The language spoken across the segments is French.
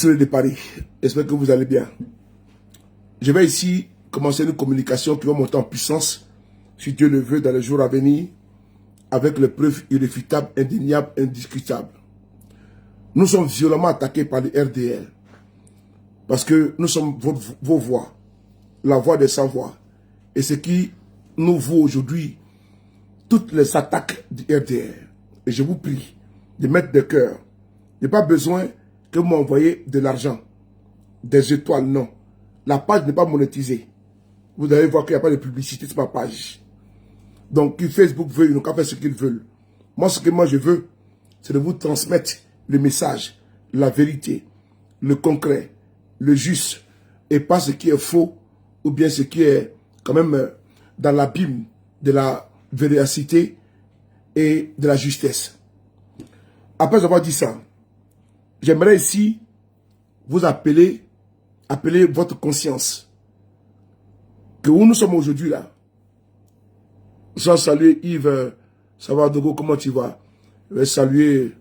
Soleil de Paris, j'espère que vous allez bien. Je vais ici commencer une communication qui va monter en puissance, si Dieu le veut, dans les jours à venir, avec les preuves irréfutables, indéniables, indiscutables. Nous sommes violemment attaqués par les RDR, parce que nous sommes vos voix, la voix des sans-voix. Et ce qui nous vaut aujourd'hui toutes les attaques du RDR. Et je vous prie de mettre de cœur. Il n'y a pas besoin que vous m'envoyez de l'argent, des étoiles, non. La page n'est pas monétisée. Vous allez voir qu'il n'y a pas de publicité sur ma page. Donc, si Facebook veut, ils n'ont qu'à faire ce qu'ils veulent. Moi, ce que moi je veux, c'est de vous transmettre le message, la vérité, le concret, le juste, et pas ce qui est faux, ou bien ce qui est quand même dans l'abîme de la véracité et de la justesse. Après avoir dit ça, j'aimerais ici vous appeler votre conscience. Que où nous sommes aujourd'hui là. Sans saluer Yves Savadogo, comment tu vas? Je vais saluer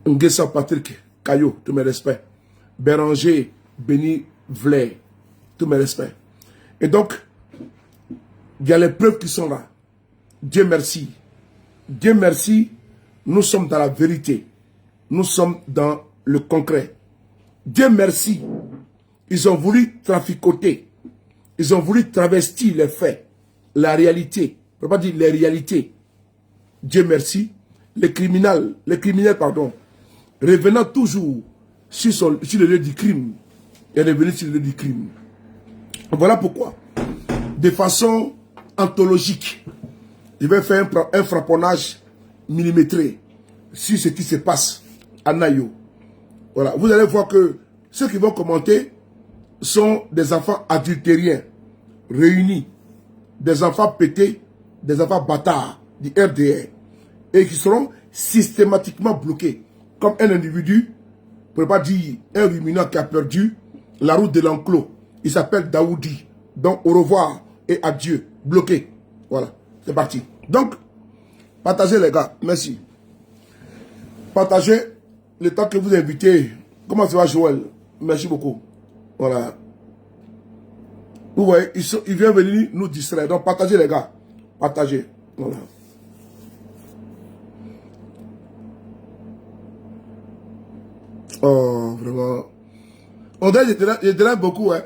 Nguessa Patrick Caillot, tous mes respects. Béranger Béni Vley, tous mes respects. Et donc, il y a les preuves qui sont là. Dieu merci. Dieu merci, nous sommes dans la vérité. Nous sommes dans le concret. Dieu merci. Ils ont voulu traficoter. Ils ont voulu travestir les faits, la réalité. Je ne peux pas dire les réalités. Dieu merci. Les criminels, revenant toujours sur le lieu du crime, et revenir sur le lieu du crime. Voilà pourquoi, de façon anthologique, je vais faire un frapponnage millimétré sur ce qui se passe à Nayo. Voilà, vous allez voir que ceux qui vont commenter sont des enfants adultériens, réunis, des enfants pétés, des enfants bâtards du RDR, et qui seront systématiquement bloqués, comme un individu, pour ne pas dire un ruminant qui a perdu la route de l'enclos. Il s'appelle Daoudi. Donc au revoir et adieu, bloqué. Voilà, c'est parti. Donc, partagez les gars, merci. Partagez le temps que vous invitez. Comment ça va Joël? Merci beaucoup. Voilà. Vous voyez, ils viennent venir nous distraire. Donc partagez les gars. Partagez. Voilà. Oh, vraiment. On dirait que je dirais beaucoup, hein.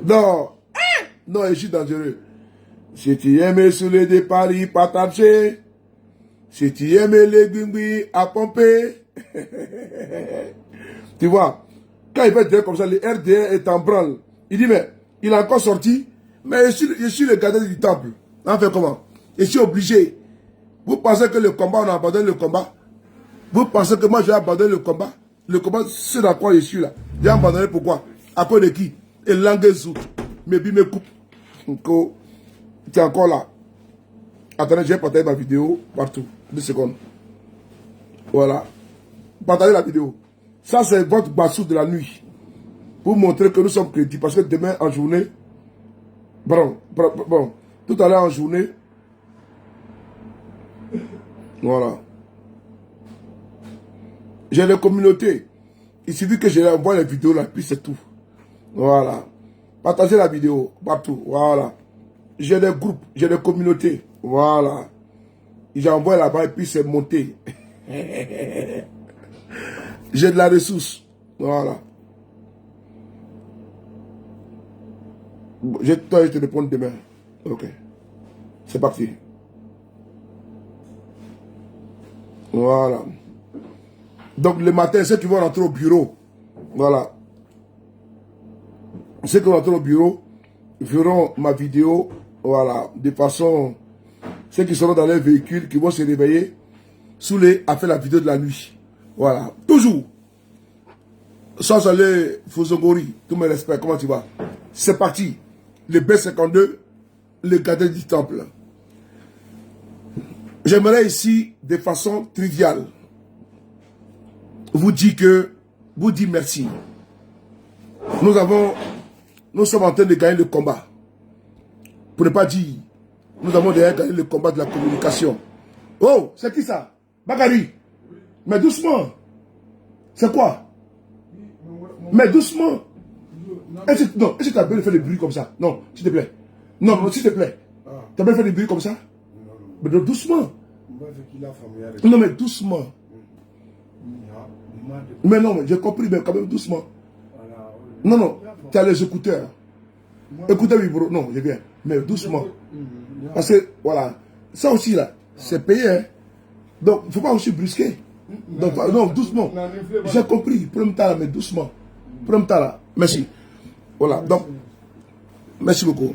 Non. Non, je suis dangereux. Si tu aimes Soleil de Paris, partager. Si tu aimes les guingui à pomper. Tu vois, quand il fait dire comme ça, le RDR est en branle. Il dit, mais il a encore sorti, mais je suis le gardien du temple. On fait comment? Je suis obligé. Vous pensez que le combat, on a abandonné le combat? Vous pensez que moi, j'ai abandonné le combat? Le combat, c'est dans quoi je suis là. J'ai abandonné pourquoi? À cause de qui? Et Languezou. Mais puis me coupe. Tu es encore là. Attendez, j'ai partagé ma vidéo partout. 2 secondes. Voilà. Partagez la vidéo. Ça, c'est votre bassou de la nuit. Pour montrer que nous sommes crédibles. Parce que demain, en journée, bon, tout à l'heure en journée, voilà. J'ai les communautés. Il suffit que je envoie les vidéos là, puis c'est tout. Voilà. Partagez la vidéo partout. Voilà. J'ai des groupes, j'ai des communautés. Voilà. J'envoie là-bas et puis c'est monté. J'ai de la ressource. Voilà. Je te réponds demain. Ok. C'est parti. Voilà. Donc le matin, ceux qui vont rentrer au bureau, voilà. Ceux qui vont rentrer au bureau verront ma vidéo, voilà, de façon, ceux qui seront dans les véhicules, qui vont se réveiller, Soulé a fait la vidéo de la nuit. Voilà. Toujours. Sans aller Fosogori, tous mes respects, comment tu vas? C'est parti. Le B52, le gardien du temple. J'aimerais ici, de façon triviale, vous dire merci. Nous sommes en train de gagner le combat. Pour ne pas dire Nous avons déjà gagné le combat de la communication. Oh, c'est qui ça? Bakary. Mais doucement. C'est quoi? Mais doucement. Est-ce que tu as bien fait des bruits comme ça? Non, s'il te plaît. Non, s'il te plaît. Tu as bien fait des bruits comme ça? Mais doucement. Non, mais doucement. Mais non, mais j'ai compris, mais quand même doucement. Non, non, tu as les écouteurs. Écoutez, oui, bro. Non, je viens. Mais doucement. Parce que, voilà. Ça aussi, là, c'est payé. Hein? Donc, il ne faut pas aussi brusquer. Donc, non, doucement. J'ai compris. Prends le temps là, mais doucement. Prends le temps là. Merci. Voilà. Donc, merci beaucoup.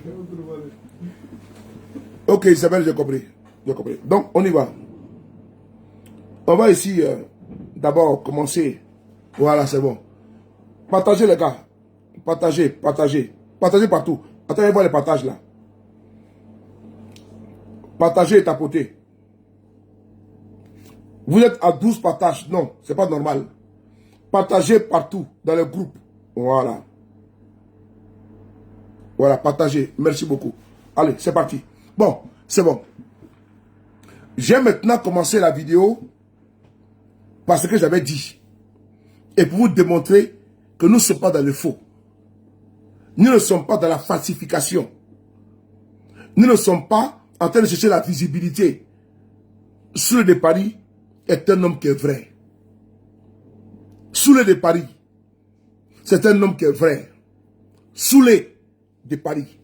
Ok, Isabelle, j'ai compris. J'ai compris. Donc, on y va. On va ici, d'abord, commencer. Voilà, c'est bon. Partagez, les gars. Partagez, partagez. Partagez partout. Attendez, voir les partages là. Partagez et tapotez. Vous êtes à 12 partages. Non, c'est pas normal. Partagez partout, dans les groupes. Voilà. Voilà, partagez. Merci beaucoup. Allez, c'est parti. Bon, c'est bon. J'ai maintenant commencé la vidéo parce que j'avais dit. Et pour vous démontrer que nous ne sommes pas dans le faux. Nous ne sommes pas dans la falsification. Nous ne sommes pas en train de chercher la visibilité. Soule de Paris est un homme qui est vrai. Soule de Paris, c'est un homme qui est vrai. Soule de Paris,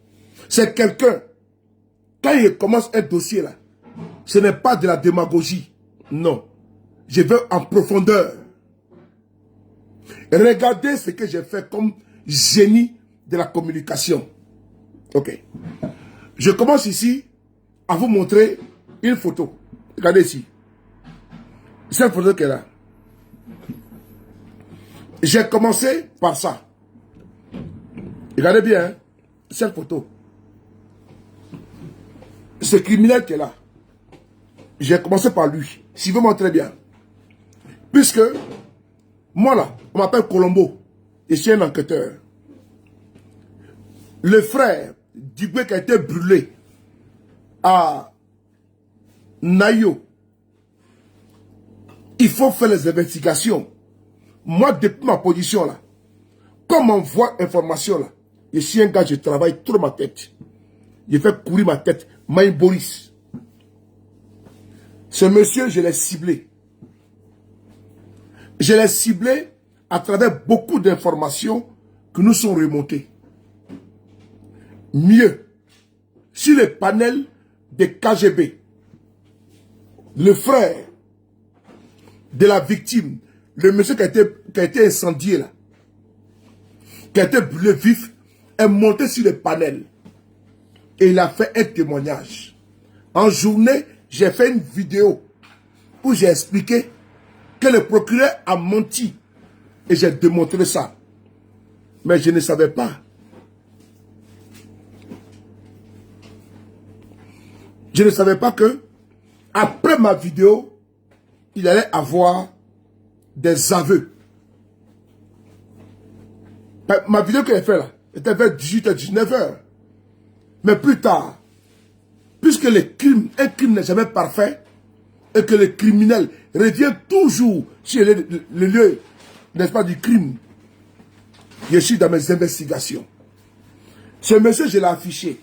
c'est quelqu'un, quand il commence un dossier là, ce n'est pas de la démagogie. Non. Je vais en profondeur. Regardez ce que j'ai fait comme génie de la communication. Ok. Je commence ici à vous montrer une photo. Regardez ici. C'est une photo qui est là. J'ai commencé par ça. Regardez bien, hein, cette photo. Ce criminel qui est là. J'ai commencé par lui. Si vous montrez bien. Puisque, moi là, on m'appelle Colombo. Et je suis un enquêteur. Le frère d'Igwe qui a été brûlé à Nayo. Il faut faire les investigations. Moi, depuis ma position là, comme on voit information là, je suis un gars, je travaille trop ma tête. Je fais courir ma tête. Maï Boris. Ce monsieur, je l'ai ciblé. Je l'ai ciblé à travers beaucoup d'informations que nous sont remontées. Mieux, sur le panel des KGB, le frère de la victime, le monsieur qui a été incendié là, qui a été brûlé vif, est monté sur le panel. Et il a fait un témoignage. En journée, j'ai fait une vidéo où j'ai expliqué que le procureur a menti. Et j'ai démontré ça. Mais je ne savais pas. Je ne savais pas que, après ma vidéo, il allait avoir des aveux. Ma vidéo que j'ai faite là, était vers 18h, 19h. Mais plus tard, puisque un crime n'est jamais parfait, et que le criminel revient toujours sur le lieu, n'est-ce pas, du crime, je suis dans mes investigations. Ce monsieur, je l'ai affiché.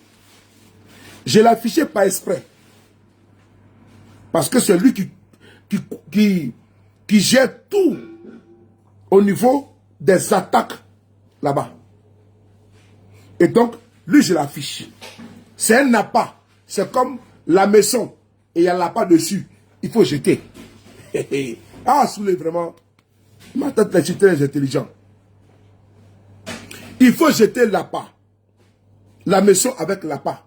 Je l'ai affiché pas exprès. Parce que c'est lui qui gère tout au niveau des attaques là-bas. Et donc, lui, je l'affiche. C'est un appât. C'est comme la maison. Et il y a l'appât dessus. Il faut jeter. Ah, Soulé, vraiment. Ma tête est très intelligent. Il faut jeter l'appât. La maison avec l'appât.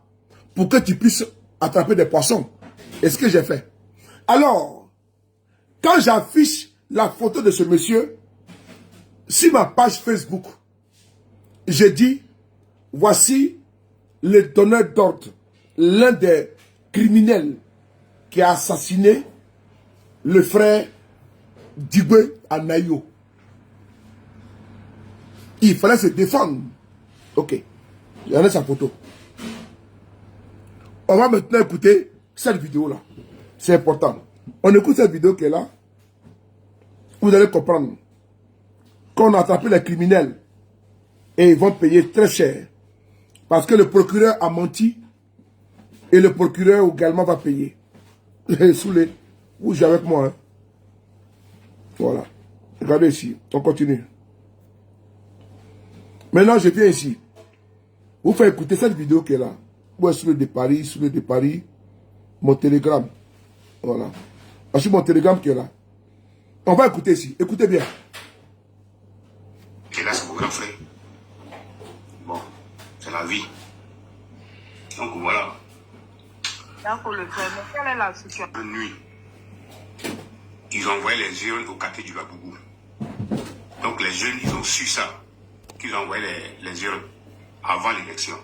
Pour que tu puisses attraper des poissons. Et ce que j'ai fait. Alors, quand j'affiche la photo de ce monsieur, sur ma page Facebook, je dis, voici le donneur d'ordre, l'un des criminels qui a assassiné le frère d'Igwe à Nayo. Il fallait se défendre. Ok. J'en ai sa photo. On va maintenant écouter cette vidéo-là. C'est important. On écoute cette vidéo qui est là. Vous allez comprendre qu'on a attrapé les criminels et ils vont payer très cher. Parce que le procureur a menti et le procureur également va payer. Soulé, vous jouez avec moi. Hein? Voilà. Regardez ici. On continue. Maintenant, je viens ici. Vous faites écouter cette vidéo qui est là. Où est Soulé de Paris, Soulé de Paris, mon télégramme. Voilà. C'est mon télégramme qui est là. On va écouter ici. Écoutez bien. Et là, c'est mon grand frère. Bon, c'est la vie. Donc voilà. Pour le faire, mais quelle est la situation? Une nuit, ils ont envoyé les jeunes au quartier du Babougou. Donc les jeunes, ils ont su ça, qu'ils ont envoyé les jeunes avant l'élection.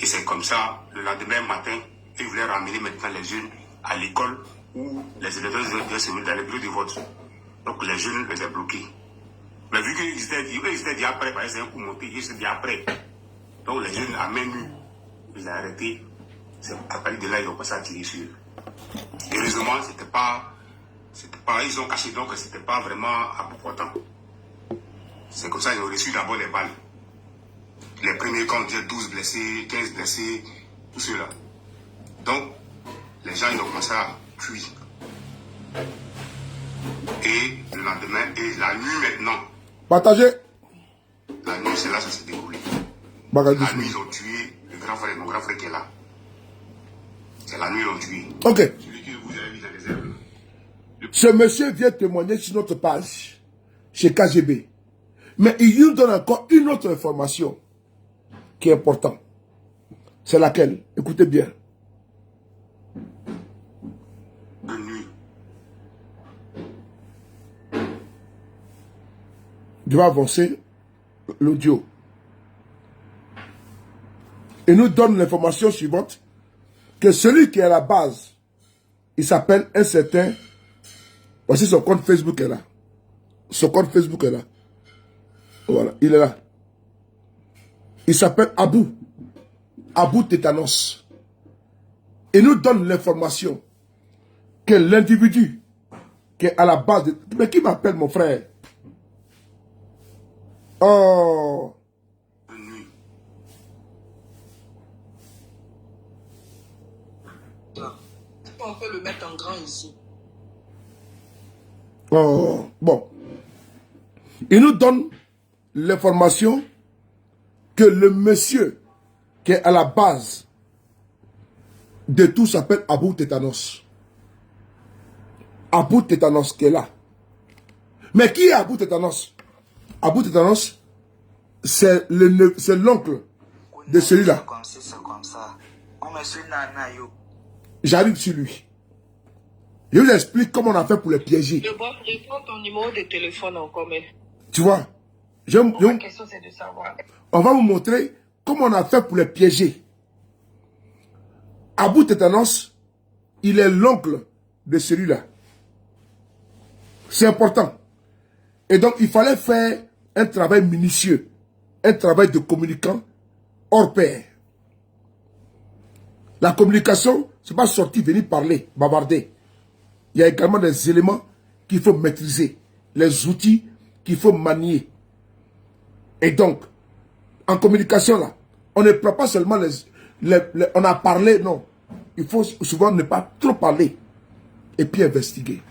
Et c'est comme ça, le lendemain matin, ils voulaient ramener maintenant les jeunes à l'école où les électeurs devaient se mettre dans les bureaux de vote. Donc les jeunes les ont bloqués. Mais vu qu'ils étaient dit après, parce que c'est un coup monté, ils étaient dit après. Donc les jeunes à main nue, ils ont arrêté. C'est à partir de là, ils ont passé à tirer sur eux. Heureusement, c'était pas, ils ont caché donc que c'était pas vraiment important. C'est comme ça qu'ils ont reçu d'abord les balles. Les premiers camps, on disait 12 blessés, 15 blessés, tout cela. Donc, les gens, ils ont commencé à fuir. Et le lendemain, et la nuit maintenant. Partagez. La nuit, c'est là que ça s'est déroulé. La nuit, ils ont tué le grand frère, mon grand frère qui est là. C'est la nuit, ils l'ont tué. Ok. Celui que vous avez vu dans les herbes. Ce monsieur vient témoigner sur notre page, chez KGB. Mais il nous donne encore une autre information qui est importante. C'est laquelle? Écoutez bien. Une nuit. Je vais avancer l'audio. Il nous donne l'information suivante, que celui qui est à la base, il s'appelle un certain, voici son compte Facebook est là. Son compte Facebook est là. Voilà, il est là. Il s'appelle Abou Tétanos. Il nous donne l'information que l'individu qui est à la base de... Mais qui m'appelle mon frère? Oh. On peut le mettre en grand ici. Oh. Bon. Il nous donne l'information que le monsieur qui est à la base de tout s'appelle Abou Tétanos. Abou Tétanos qui est là. Mais qui est Abou Tétanos? Abou Tétanos, c'est l'oncle de celui-là. J'arrive sur lui. Je vous explique comment on a fait pour les piéger. Je prends ton numéro de téléphone en commun. Tu vois, Ma question, c'est de savoir. on va vous montrer comment on a fait pour les piéger. Abou Tétanos, il est l'oncle de celui-là. C'est important. Et donc, il fallait faire un travail minutieux, un travail de communicant hors pair. La communication, ce n'est pas sortir, venir parler, bavarder. Il y a également des éléments qu'il faut maîtriser, les outils qu'il faut manier. Et donc, en communication, là, on ne prend pas seulement on a parlé, non. Il faut souvent ne pas trop parler et puis investiguer.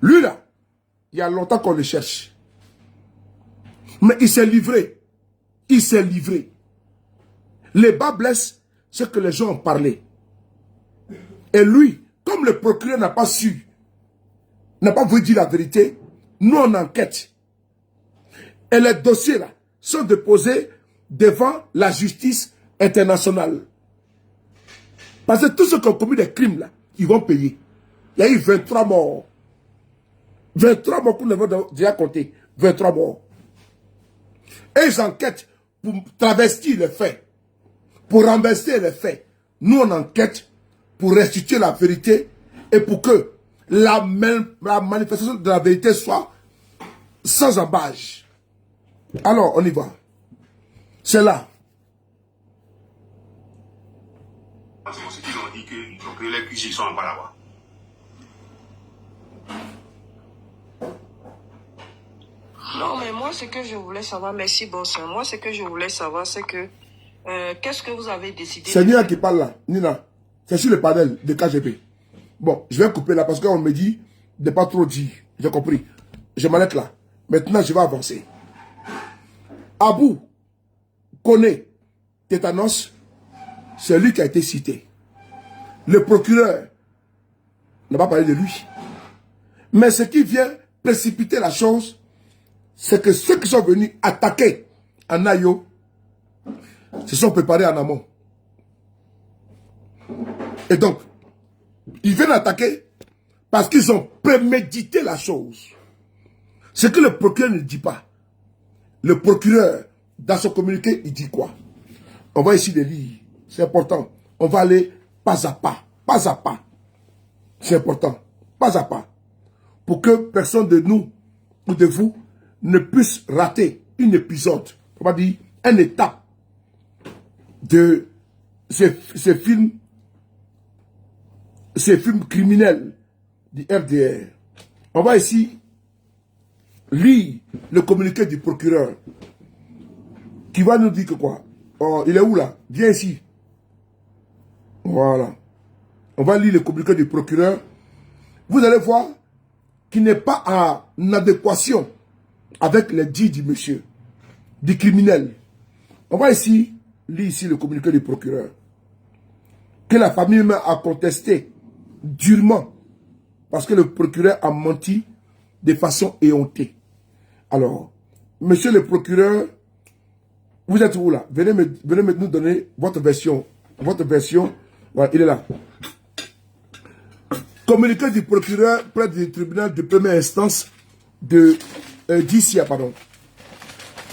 Lui, là, il y a longtemps qu'on le cherche. Mais il s'est livré. Il s'est livré. Les bas blessent ce que les gens ont parlé. Et lui, comme le procureur n'a pas su, n'a pas voulu dire la vérité, nous on enquête. Et les dossiers là sont déposés devant la justice internationale. Parce que tous ceux qui ont commis des crimes là, ils vont payer. Il y a eu 23 morts. 23 morts qu'on avait déjà compté. 23 morts. Et ils enquêtent pour travestir les faits. Pour renverser les faits. Nous on enquête pour restituer la vérité et pour que la manifestation de la vérité soit sans embâche. Alors, on y va. C'est là. compris, les cuisines sont en bas là-bas. Non, mais moi, ce que je voulais savoir, merci, boss. Moi, ce que je voulais savoir, c'est que qu'est-ce que vous avez décidé? C'est Nina qui parle là. Nina, c'est sur le panel de KGP. Bon, je vais couper là parce qu'on me dit de pas trop dire. J'ai compris. Je m'arrête là. Maintenant, je vais avancer. Abou connaît Tétanos, c'est lui qui a été cité. Le procureur n'a pas parlé de lui. Mais ce qui vient précipiter la chose, c'est que ceux qui sont venus attaquer Anayo se sont préparés en amont. Et donc, ils viennent attaquer parce qu'ils ont prémédité la chose. Ce que le procureur ne dit pas. Le procureur, dans son communiqué, il dit quoi? On va essayer de lire. C'est important. On va aller pas à pas. Pas à pas. C'est important. Pas à pas. Pour que personne de nous ou de vous ne puisse rater un épisode. On va dire une étape de ces films criminels du RDR. On va ici lire le communiqué du procureur qui va nous dire que quoi? Oh, il est où là? Viens ici. Voilà. On va lire le communiqué du procureur. Vous allez voir qu'il n'est pas en adéquation avec les dits du monsieur, du criminel. On va ici lire ici le communiqué du procureur que la famille même a contesté durement parce que le procureur a menti de façon éhontée. Alors, monsieur le procureur, vous êtes où là? Venez nous donner votre version. Votre version, voilà, il est là. Communiqué du procureur près du tribunal de première instance d'Issia, pardon.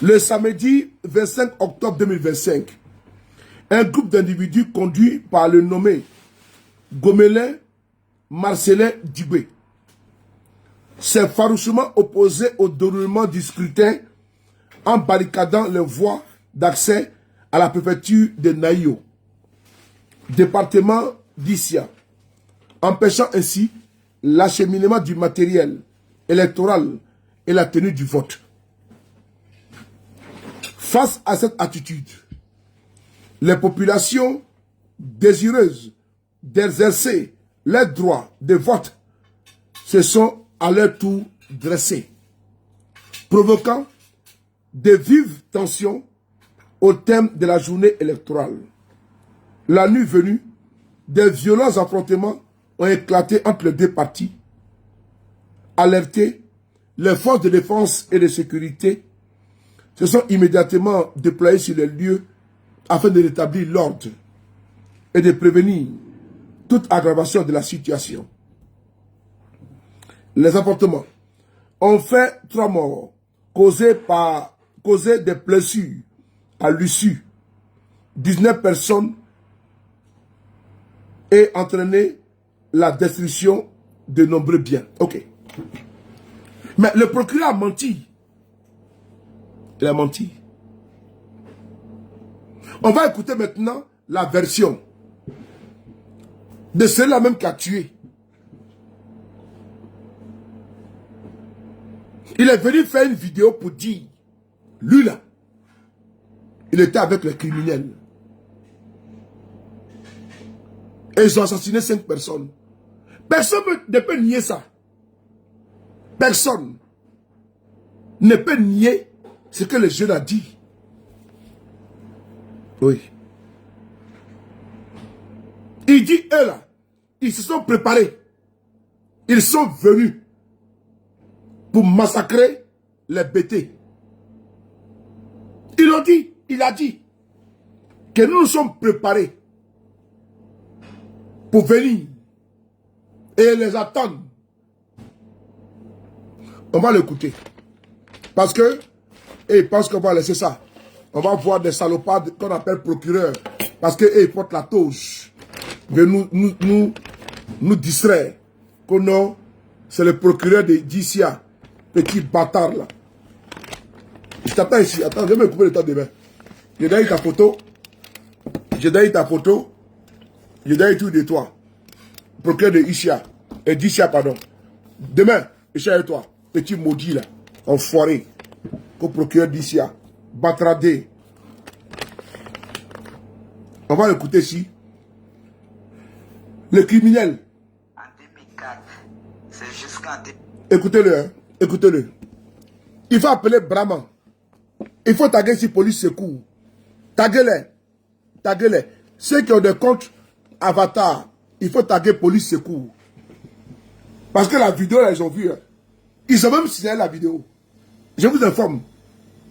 Le samedi 25 octobre 2025, un groupe d'individus conduit par le nommé Gomelin Marcelin Dibé s'est farouchement opposé au déroulement du scrutin en barricadant les voies d'accès à la préfecture de Naïo, département d'Issia, empêchant ainsi l'acheminement du matériel électoral et la tenue du vote. Face à cette attitude, les populations désireuses d'exercer leurs droits de vote se sont à leur tour dressées, provoquant de vives tensions au terme de la journée électorale. La nuit venue, des violents affrontements ont éclaté entre les deux parties. Alertés, les forces de défense et de sécurité se sont immédiatement déployées sur les lieux afin de rétablir l'ordre et de prévenir toute aggravation de la situation. Les affrontements ont fait 3 morts causés des blessures à l'issue, 19 personnes et entraîné la destruction de nombreux biens. Ok. Mais le procureur a menti. Il a menti. On va écouter maintenant la version de celui-là même qui a tué. Il est venu faire une vidéo pour dire, lui là, il était avec les criminels. Et ils ont assassiné 5 personnes. Personne ne peut nier ça. Personne ne peut nier ce que le jeune a dit. Oui. Il dit, eux là, ils se sont préparés. Ils sont venus pour massacrer les bêtés. Il a dit que nous nous sommes préparés pour venir et les attendre. On va l'écouter. Parce que, et parce qu'on va laisser ça. On va voir des salopards qu'on appelle procureurs. Parce qu'ils portent la touche. De nous distraire. Que non, c'est le procureur de Dissia. Petit bâtard là. Je t'attends ici. Attends, je vais me couper le temps demain. J'ai donné ta photo. J'ai donné tout de toi. procureur de Ishia, d'Ishia, pardon. Demain, Ishia et toi, petit maudit là, enfoiré, au procureur d'Ishia, Batradé. On va l'écouter ici. Le criminel. En 2004, c'est jusqu'en... Écoutez-le, hein, écoutez-le. Il faut appeler Brahman. Il faut taguer si police secours. Taguez-les. Taguez-les. Ceux qui ont des comptes avatar, il faut taguer police secours. Parce que la vidéo, là, ils ont vu. Hein. Ils ont même signalé la vidéo. Je vous informe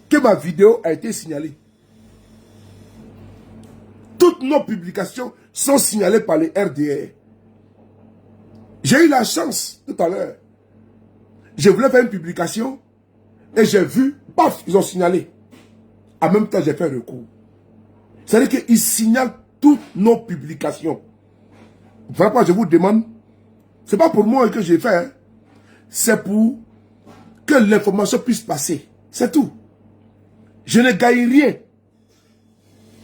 que ma vidéo a été signalée. Toutes nos publications sont signalées par les RDR. J'ai eu la chance tout à l'heure. Je voulais faire une publication et j'ai vu, paf, ils ont signalé. En même temps, j'ai fait un recours. C'est-à-dire qu'ils signalent toutes nos publications. Voilà pourquoi je vous demande, ce n'est pas pour moi que j'ai fait, hein. C'est pour que l'information puisse passer. C'est tout. Je ne gagne rien.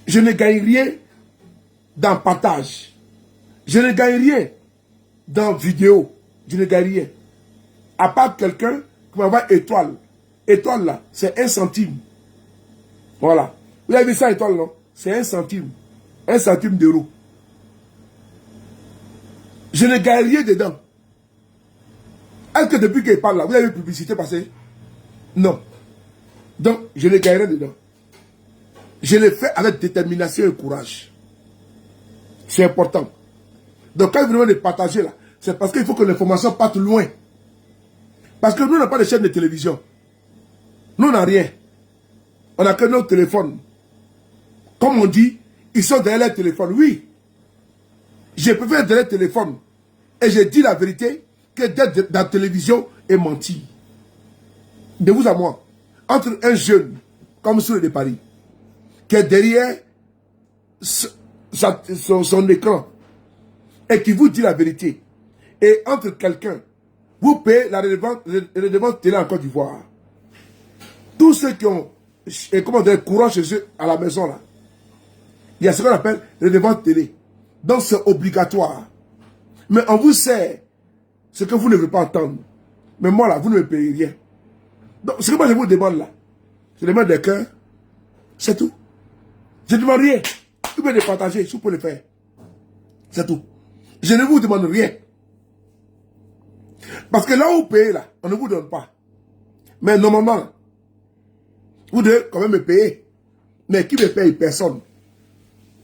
Je ne gagne rien dans partage. Je ne gagne rien dans vidéo. Je ne gagne rien. À part quelqu'un qui m'envoie étoile. Étoile là, c'est 1 centime. Voilà. Vous avez vu ça, étoile, non? C'est 1 centime. 1 centime d'euro. Je ne gagne rien dedans. Est-ce que depuis qu'il parle là, vous avez vu publicité passer? Non. Donc, je ne gagne rien dedans. Je le fais avec détermination et courage. C'est important. Donc, quand vous venez de partager là, c'est parce qu'il faut que l'information parte loin. Parce que nous, on n'a pas de chaîne de télévision. Nous, on n'a rien. On n'a que nos téléphones. Comme on dit, ils sont derrière les téléphones. Oui. Je peux faire derrière le téléphone. Et je dis la vérité que d'être dans la télévision est menti. De vous à moi. Entre un jeune, comme celui de Paris, qui est derrière son écran, et qui vous dit la vérité, et entre quelqu'un, vous payez la redevance télé en Côte d'Ivoire. Tous ceux qui ont courant chez eux à la maison, là, il y a ce qu'on appelle redevance télé. Donc c'est obligatoire. Mais on vous sert ce que vous ne voulez pas entendre. Mais moi, là, vous ne me payez rien. Donc, ce que moi je vous demande là, je demande des cœurs, c'est tout. Je ne demande rien. Vous pouvez les partager, si vous pouvez le faire. C'est tout. Je ne vous demande rien. Parce que là où vous payez, là, on ne vous donne pas. Mais normalement, vous devez quand même me payer. Mais qui me paye? Personne.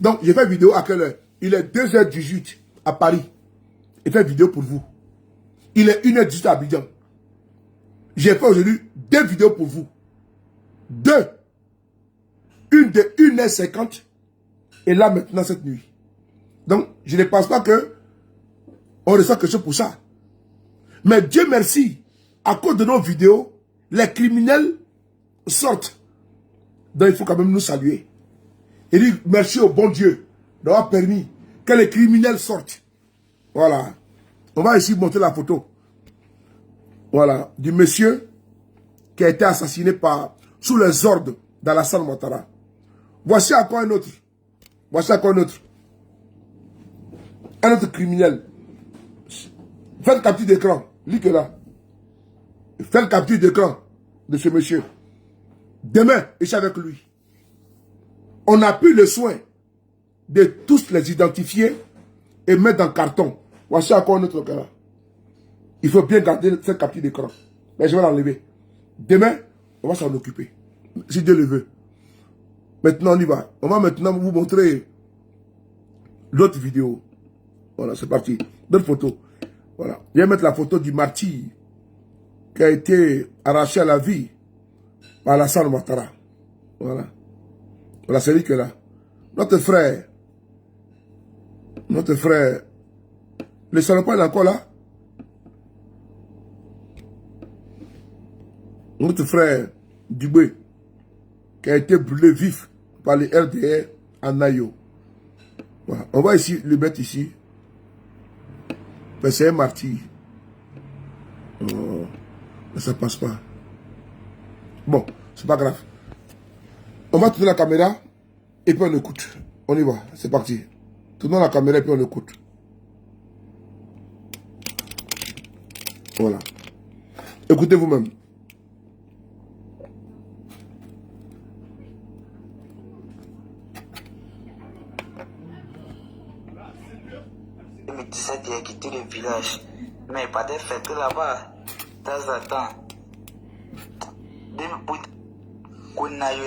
Donc, j'ai fait vidéo à quelle heure? Il est 2h18 à Paris. J'ai fait vidéo pour vous. Il est 1h18 à Abidjan. J'ai fait aujourd'hui 2 vidéos pour vous. 2. Une de 1h50. Et là maintenant cette nuit. Donc, je ne pense pas que on ressent quelque chose pour ça. Mais Dieu merci, à cause de nos vidéos, les criminels sortent. Donc il faut quand même nous saluer. Et dire merci au bon Dieu d'avoir permis que les criminels sortent. Voilà. On va ici montrer la photo. Voilà. Du monsieur qui a été assassiné sous les ordres d'Alassane Ouattara. Voici encore un autre. Voici encore un autre. Un autre criminel. Faites capture d'écran. Lisez là. Faites capture d'écran de ce monsieur. Demain, je suis avec lui. On a pris le soin de tous les identifier et mettre dans le carton. Voici encore un autre cas. Il faut bien garder cette capture d'écran. Mais je vais l'enlever. Demain, on va s'en occuper. Si Dieu le veut. Maintenant, on y va. On va maintenant vous montrer l'autre vidéo. Voilà, c'est parti. D'autres photos. Voilà. Je vais mettre la photo du martyr qui a été arraché à la vie par Alassane Ouattara. Voilà. Voilà, c'est lui qui est là. Notre frère, le salopard est encore là. Notre frère Dubé, qui a été brûlé vif par les RDR à Nayo. Voilà. On va ici le mettre ici. C'est un martyr. Oh, mais ça passe pas. Bon, c'est pas grave. On va tourner la caméra et puis on écoute. On y va, c'est parti. Tournons la caméra et puis on écoute. Voilà. Écoutez vous-même. Il a quitté le village. Mais pas de fête là-bas. De temps en temps.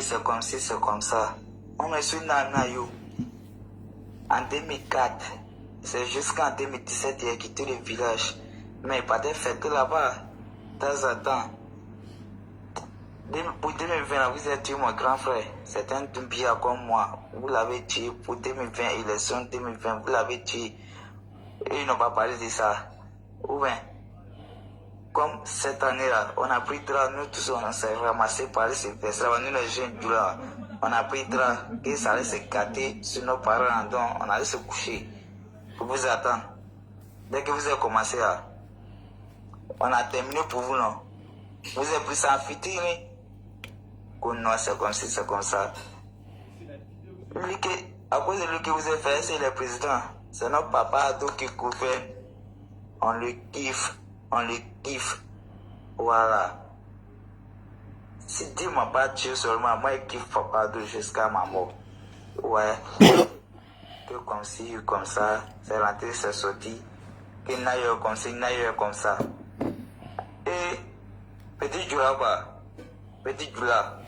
C'est comme ci, c'est comme ça. On me suit dans Nayo. En 2004, c'est jusqu'en 2017 il a quitté le village. Mais pas de fête là-bas. De temps en temps. Pour 2020, vous êtes tué mon grand frère. C'est un Doumbia comme moi. Vous l'avez tué. Pour 2020, élection 2020, vous l'avez tué. Et ils n'ont pas parlé de ça. Ou bien, comme cette année-là, on a pris drap, nous tous on s'est ramassés par ces fesses-là, nous les jeunes du là, on a pris drap, que ça allait se gâter sur nos parents, donc on allait se coucher pour vous attendre. Dès que vous avez commencé à, on a terminé pour vous, non. Vous avez pris ça en fitine, non, c'est comme ci, c'est comme ça. À cause de lui que vous avez fait, c'est le président. C'est notre papa qui gouverne. On le kiffe. On le kiffe. Voilà. Si Dieu m'a pas tué seulement, moi je kiffe papa jusqu'à ma mort. Ouais. Que comme ci, comme ça. C'est rentré, c'est sorti. Que n'aille comme ci, n'aille comme ça. Et petit Djoula quoi. Petit Djoula.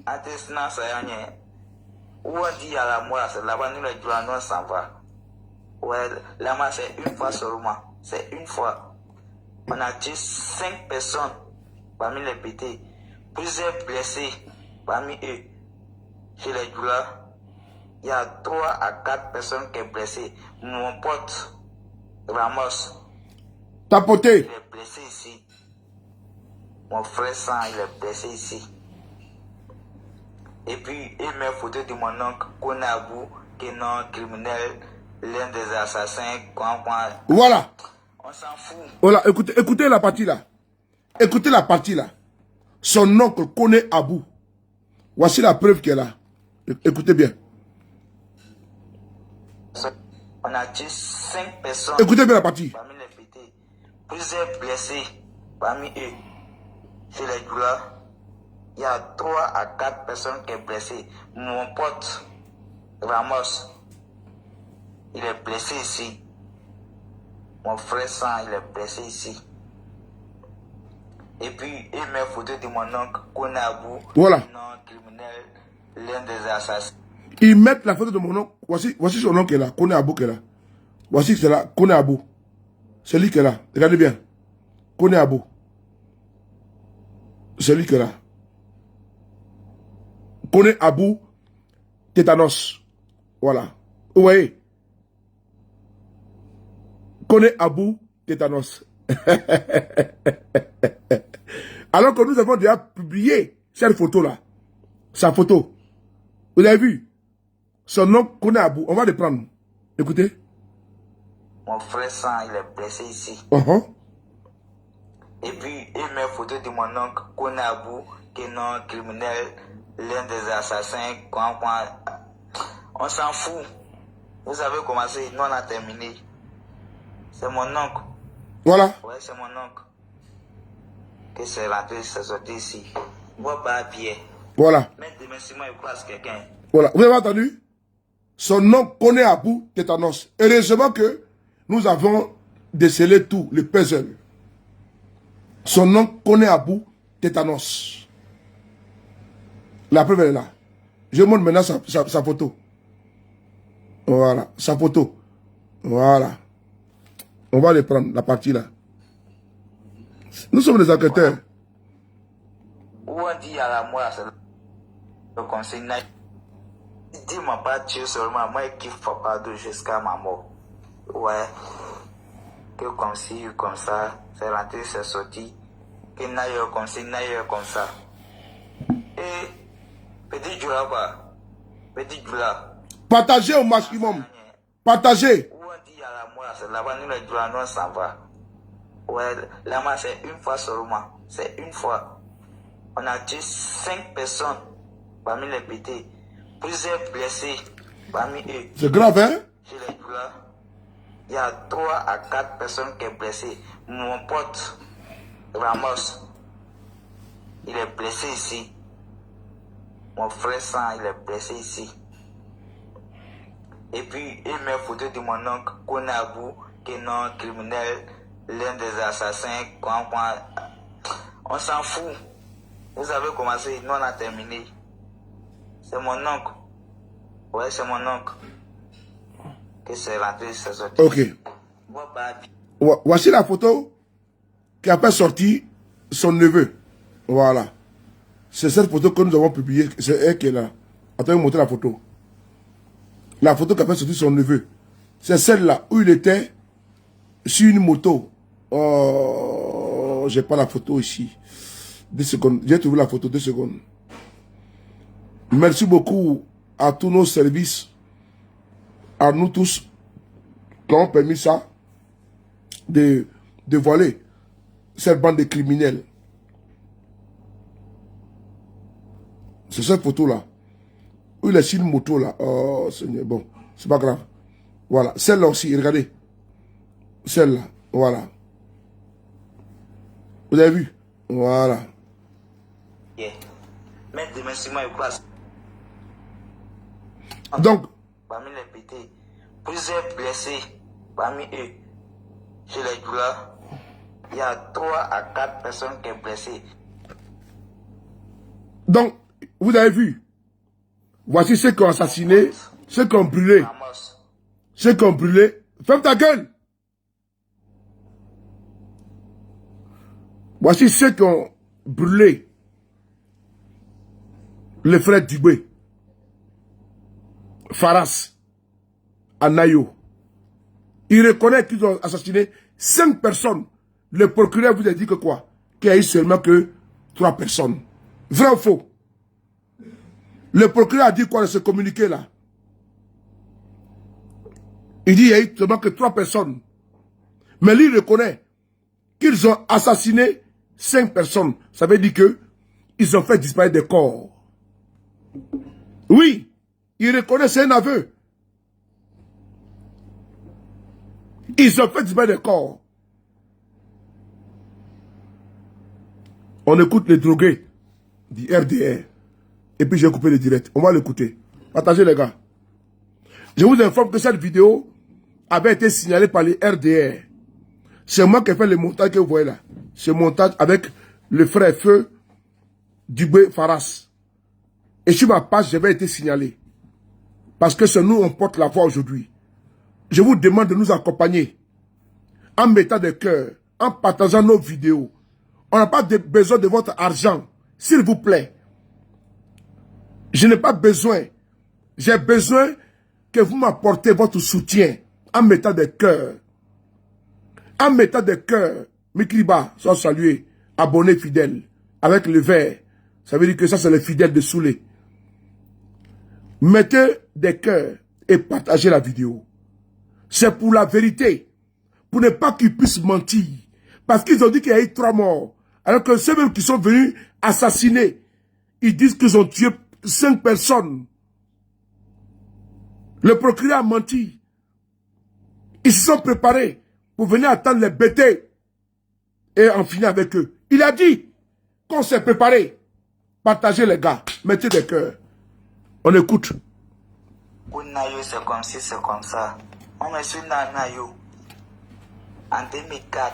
Attestant, ça y est. Où on dit à la mort, c'est là-bas, nous les Djoula, nous on s'en va. Ouais, là-bas, c'est une fois seulement. C'est une fois. On a tué 5 personnes parmi les pétés. Plusieurs blessés parmi eux. Chez les Djoula, il y a 3 à 4 personnes qui sont blessées. Mon pote, Ramos. Tapoté. Il est blessé ici. Mon frère Sang, il est blessé ici. Et puis, il met photo de mon oncle, Konabou, qui est non criminel. L'un des assassins, Voilà. On s'en fout. Voilà, écoutez la partie là. Écoutez la partie là. Son oncle connaît Abou. Voici la preuve qu'elle a. Écoutez bien. On a tué 5 personnes. Écoutez bien la partie. Parmi les pétés. Plusieurs blessés parmi eux. Chez les Djoula, il y a 3 à 4 personnes qui sont blessées. Mon pote, Ramos. Il est blessé ici. Mon frère Sang, il est blessé ici. Et puis, il met photo de mon oncle, Konabou. Voilà. Non criminel, l'un des assassins. Ils mettent la photo de mon oncle. Voici son oncle qui est là. Konabou qui est là. Voici c'est là. Konabou. C'est lui qui est là. Regardez bien. Konabou. C'est lui qui est là. Konabou. Tétanos. Voilà. Vous voyez. Connaît Abou Tétanos. Alors que nous avons déjà publié cette photo-là. Sa photo. Vous avez vu? Son nom connaît Abou. On va le prendre. Écoutez. Mon frère Sang, il est blessé ici. Et puis, il met photo de mon oncle, Konabou, qui est non criminel, l'un des assassins. On s'en fout. Vous avez commencé, nous on a terminé. C'est mon oncle. Voilà. Ouais, c'est mon oncle. Que c'est rentré, c'est sorti ici. Moi, pas bien. Voilà. Mais demain, si moi, je croise quelqu'un. Voilà. Vous avez entendu? Son nom connaît Abou Tétanos. Heureusement que nous avons décelé tout, le puzzle. Son nom connaît Abou Tétanos. La preuve est là. Je montre maintenant sa photo. Voilà. Sa photo. Voilà. On va les prendre, la partie là. Nous sommes des enquêteurs. Où on dit à la mort, c'est le conseil. Dis-moi pas tuer seulement, moi je kiffe papa jusqu'à ma mort. Ouais. Que comme ci, comme ça, c'est rentré, c'est sorti. Que n'aille comme ci, n'aille comme ça. Et petit Djoula quoi. Petit Djoula. Partagez au maximum. Partagez. Où on dit à la mort, c'est là-bas, nous les Djoula, nous on s'en va. Ouais, là-bas c'est une fois seulement. C'est une fois. On a tué 5 personnes parmi les pétés. Plusieurs blessés parmi eux. C'est grave, hein? Chez les Djoula, il y a 3 à 4 personnes qui sont blessées. Mon pote, Ramos, il est blessé ici. Mon frère Sang, il est blessé ici. Et puis, il met photo de mon oncle, Konabou, qui est non criminel, l'un des assassins. On s'en fout. Vous avez commencé, nous on a terminé. C'est mon oncle. Ouais, c'est mon oncle. Que c'est rentré, c'est sorti. Ok. Voici la photo qui a fait sortir son neveu. Voilà. C'est cette photo que nous avons publiée. C'est elle qui est là. Attends, je vais montrer la photo. La photo qui a fait sortir son neveu. C'est celle-là où il était sur une moto. Oh, j'ai pas la photo ici. 2 secondes. J'ai trouvé la photo, 2 secondes. Merci beaucoup à tous nos services, à nous tous, qui ont permis ça, de voler cette bande de criminels. C'est cette photo-là. Où il est sur une moto là. Oh Seigneur, bon, c'est pas grave. Voilà, celle-là aussi, regardez. Celle-là, voilà. Vous avez vu? Voilà. Donc, parmi les pétés, plusieurs blessés, parmi eux, chez les douleurs, il y a 3 à 4 personnes qui sont blessées. Donc, vous avez vu, voici ceux qui ont assassiné, ceux qui ont brûlé, ceux qui ont brûlé. Ferme ta gueule! Voici ceux qui ont brûlé le frère Dubé, Faras, Anayo. Il reconnaît qu'ils ont assassiné 5 personnes. Le procureur vous a dit que quoi? Qu'il y a eu seulement que 3 personnes. Vrai ou faux? Le procureur a dit quoi de ce communiqué-là? Il dit qu'il y a eu seulement que 3 personnes. Mais lui, il reconnaît qu'ils ont assassiné 5 personnes. Ça veut dire que ils ont fait disparaître des corps. Oui, il reconnaît, c'est un aveu. Ils ont fait disparaître des corps. On écoute les drogués du RDR. Et puis j'ai coupé le direct. On va l'écouter. Partagez les gars. Je vous informe que cette vidéo avait été signalée par les RDR. C'est moi qui ai fait le montage que vous voyez là. Ce montage avec le frère Feu Dubé Faras. Et sur ma page, j'avais été signalé. Parce que c'est nous, on porte la voix aujourd'hui. Je vous demande de nous accompagner. En mettant des cœurs. En partageant nos vidéos. On n'a pas besoin de votre argent. S'il vous plaît. Je n'ai pas besoin. J'ai besoin que vous m'apportez votre soutien. En mettant des cœurs. En mettant des cœurs. Mikriba, soit salué. Abonné fidèle. Avec le vert. Ça veut dire que ça, c'est les fidèles de Soulé. Mettez des cœurs et partagez la vidéo. C'est pour la vérité. Pour ne pas qu'ils puissent mentir. Parce qu'ils ont dit qu'il y a eu 3 morts. Alors que ceux-mêmes qui sont venus assassiner, ils disent qu'ils ont tué 5 personnes. Le procureur a menti. Ils se sont préparés pour venir attendre les bêtés et en finir avec eux. Il a dit qu'on s'est préparé. Partagez les gars. Mettez des cœurs. On écoute. C'est comme si, c'est comme ça. On me suit Nanayo. En 2004,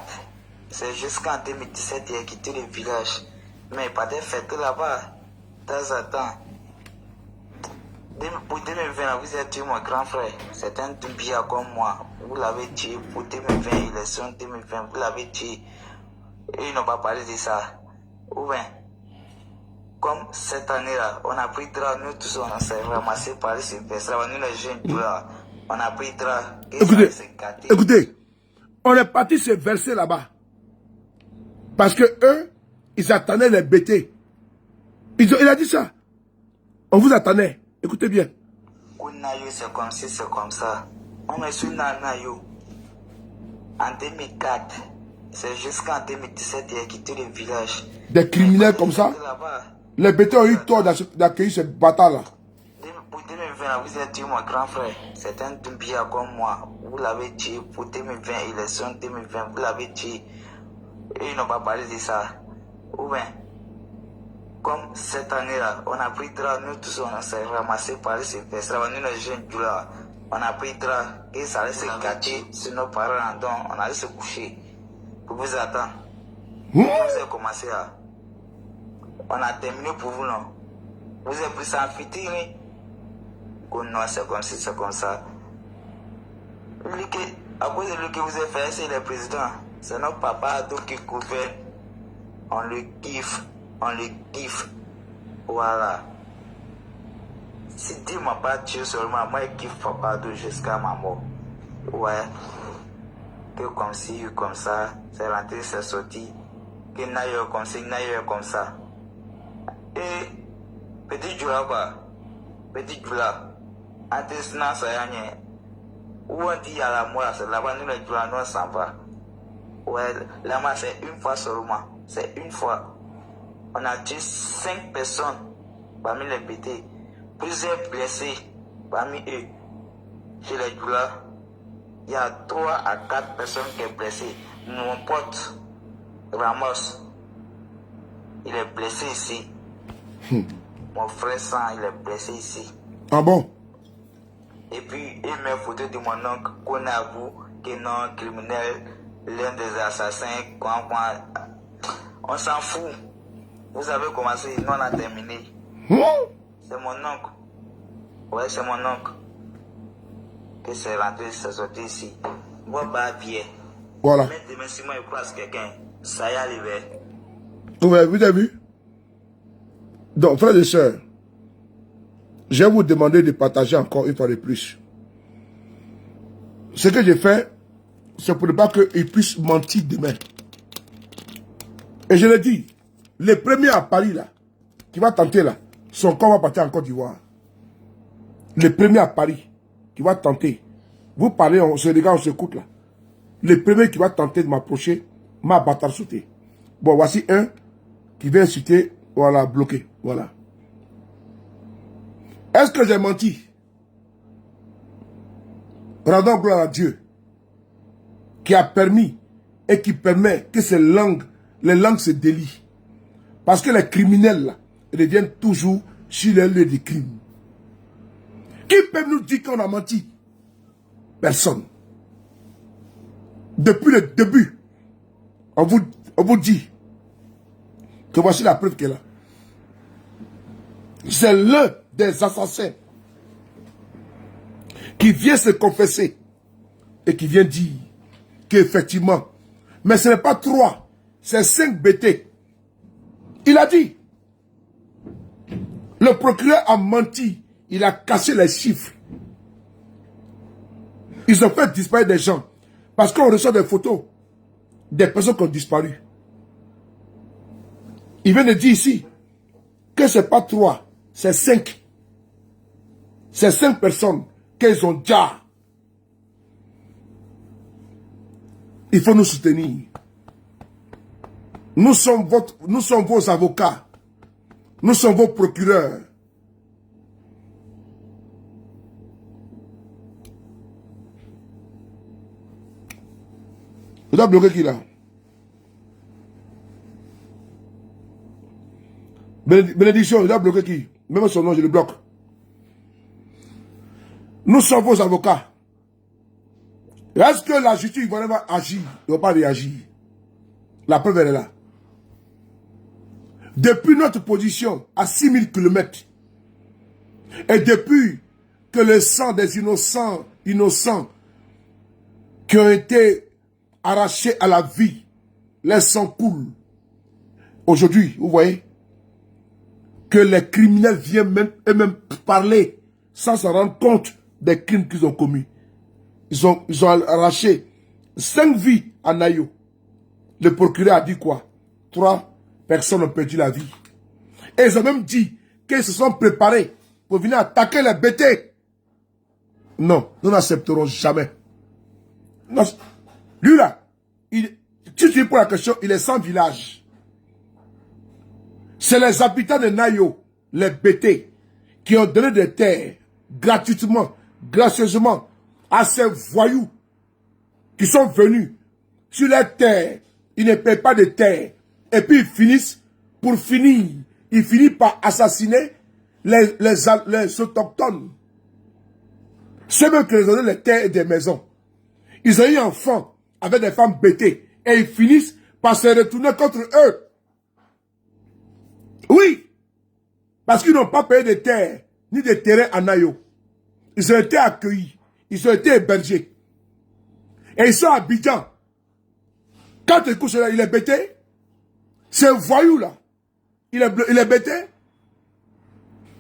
c'est jusqu'en 2017 qu'il a quitté le village. Mais il pas de fête là-bas. De temps en temps. Pour 2020, vous êtes tué mon grand frère. C'est un Doumbia comme moi. Vous l'avez tué. Pour 2020, élection 2020, vous l'avez tué. Et ils n'ont pas parlé de ça. Ou bien, comme cette année-là, on a pris drap, nous tous on s'est ramassé par les super. Nous les jeunes, on a pris drap. Écoutez, on est parti se verser là-bas. Parce que eux, ils attendaient les bêtés. Il a dit ça. On vous attendait. Écoutez bien. C'est comme si, c'est comme ça. On me suit Nanayo. En 2004, c'est jusqu'en 2017 qu'il a quitté le village. Des criminels comme ça. Les bêtés ont eu tort d'accueillir ce bâtard-là. Pour 2020, vous êtes tué mon grand frère. C'est un Doumbia comme moi. Vous l'avez tué pour 2020, élection 2020, vous l'avez tué. Et ils n'ont pas parlé de ça. Ou bien, comme cette année-là, on a pris drap, nous tous on s'est ramassé par ces personnes, nous les jeunes du là, on a pris drap, et ça allait se gâter sur nos parents, donc on allait se coucher pour vous attendre. Vous avez commencé à. On a terminé pour vous, non? Vous avez pris ça en fitiri. Non, c'est comme si, c'est comme ça. À cause de ce que vous avez fait, c'est le président. C'est notre papa qui gouverne. On le kiffe. On le kiffe. Voilà. Si Dieu m'a pas tué seulement, moi je kiffe papa Ado jusqu'à ma mort. Ouais. Que comme ci, comme ça, c'est rentré, c'est sorti. Que n'aille comme ça, n'aille comme ça. Et petit Djoula quoi. Petit Djoula. Antes ça y est. Où on dit à la mort, c'est là-bas nous les Djoula nous s'en va. Ouais, là-bas c'est une fois seulement. C'est une fois. On a tué 5 personnes parmi les pétés. Plusieurs blessés parmi eux. Chez les Djoula, il y a 3 à 4 personnes qui sont blessées. Mon pote Ramos, il est blessé ici. Mon frère Sang, il est blessé ici. Ah bon? Et puis, il met photo de mon oncle qu'on avoue qu'il est non criminel, l'un des assassins. On s'en fout. Vous avez commencé, nous on a terminé. C'est mon oncle. Ouais, c'est mon oncle. Que c'est rentré, c'est sorti ici. Moi, bah, bien. Voilà. Mais demain, si moi, je croise quelqu'un, ça y est arrivé. Ouais, vous avez vu? Donc, frères et sœurs, je vais vous demander de partager encore une fois de plus. Ce que j'ai fait, c'est pour ne pas qu'ils puissent mentir demain. Et je le dis, le premier à Paris, là, qui va tenter, là, son corps va partir en Côte d'Ivoire. Le premier à Paris, qui va tenter. Vous parlez, on se regarde, on s'écoute, là. Le premier qui va tenter de m'approcher, m'a bâtard sauté. Bon, voici un qui vient citer, voilà, bloqué. Voilà. Est-ce que j'ai menti? Rendons gloire à Dieu qui a permis et qui permet que les langues se délient. Parce que les criminels là, reviennent toujours sur les lieux des crimes. Qui peut nous dire qu'on a menti? Personne. Depuis le début, on vous dit que voici la preuve qu'elle a. C'est l'un des assassins qui vient se confesser et qui vient dire qu'effectivement, mais ce n'est pas 3, c'est 5 BT. Il a dit, le procureur a menti, il a caché les chiffres. Ils ont fait disparaître des gens parce qu'on reçoit des photos des personnes qui ont disparu. Il vient de dire ici que ce n'est pas 3, c'est 5. C'est 5 personnes qu'ils ont déjà. Il faut nous soutenir. Nous sommes vos avocats. Nous sommes vos procureurs. Vous avez bloqué qui là? Bénédiction, il a bloqué qui? Même son nom, je le bloque. Nous sommes vos avocats. Est-ce que la justice va agir? Il ne va pas réagir. La preuve elle est là. Depuis notre position à 6000 km, et depuis que le sang des innocents qui ont été arrachés à la vie, les sangs coulent. Aujourd'hui, vous voyez, que les criminels viennent même parler sans se rendre compte des crimes qu'ils ont commis. Ils ont arraché 5 vies à Nayo. Le procureur a dit quoi? 3 personnes ont perdu la vie. Et ils ont même dit qu'ils se sont préparés pour venir attaquer les BT. Non, nous n'accepterons jamais. Non, lui là, si tu poses la question, il est sans village. C'est les habitants de Nayo, les BT, qui ont donné des terres gratuitement, gracieusement, à ces voyous qui sont venus sur les terres. ils ne payent pas de terre. Et puis ils finissent, pour finir, ils finissent par assassiner les autochtones. Ceux même qui les ont donné les terres et des maisons. Ils ont eu enfants avec des femmes bêtées. Et ils finissent par se retourner contre eux. Oui. Parce qu'ils n'ont pas payé de terre, ni de terrain en Nayo. Ils ont été accueillis. Ils ont été hébergés. Et ils sont à Abidjan. Quand tu écoutes cela, il est bêté. C'est un voyou là. Il est bêté.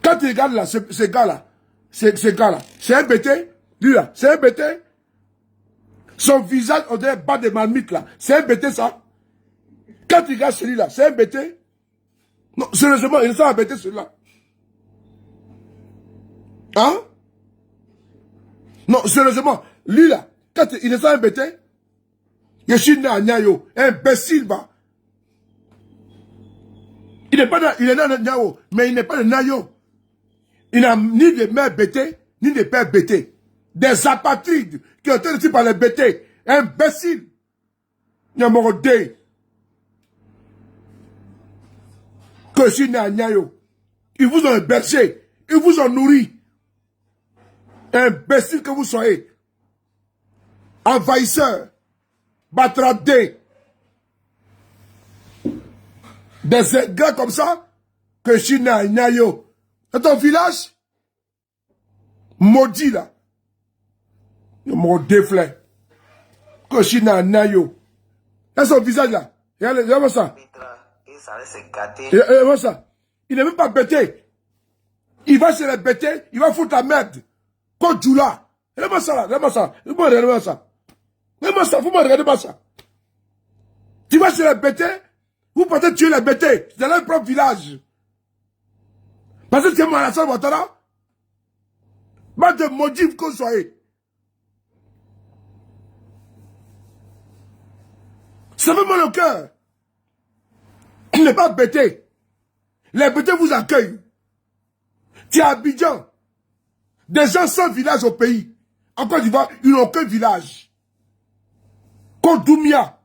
Quand tu regardes là, ce gars-là, c'est un bêté. Lui là, c'est un bêté. Son visage, on dirait bas de marmite là. C'est un bêté ça. Quand tu regardes celui-là, c'est un bêté. Non, sérieusement, il est un bêté celui-là. Hein? Non, sérieusement, lui là, quand il est un bêté, je suis né à Nyayo, imbécile va. Il est né à Nyayo, mais il n'est pas de Nyayo. Il n'a ni de mère bêtée, ni de père bêté. Des apatrides qui ont été reçus par les bêtés. Imbécile. Nyamorodé. Que je suis né à Nyayo. Ils vous ont hébergé. Ils vous ont nourri. Imbécile que vous soyez. Envahisseur. Batradé. Des gars comme ça. Que je suis né à Nyayo. C'est ton village? Maudit là. Mon déflé. Que je suis né à Nyayo. C'est son visage là. Regarde ça. Regarde ça. Il n'est même pas bêté. Il va se les bêter. Il va foutre la merde. Quand tu l'as. Regarde ça là. Regarde ça. Regarde ça. Regarde ça. Vous me regardez pas ça. Tu vas se les bêter. Vous partez tuer les bêtés. Dans leur propre village. Parce que tu es Manasseh Ouattara. Pas de motif qu'on soit. Ça fait mal au cœur. Il n'est pas bêté. Les bêtés vous accueillent. Tu es à Abidjan. Des gens sans village au pays. En Côte d'Ivoire, ils n'ont aucun village. Comme Doumia,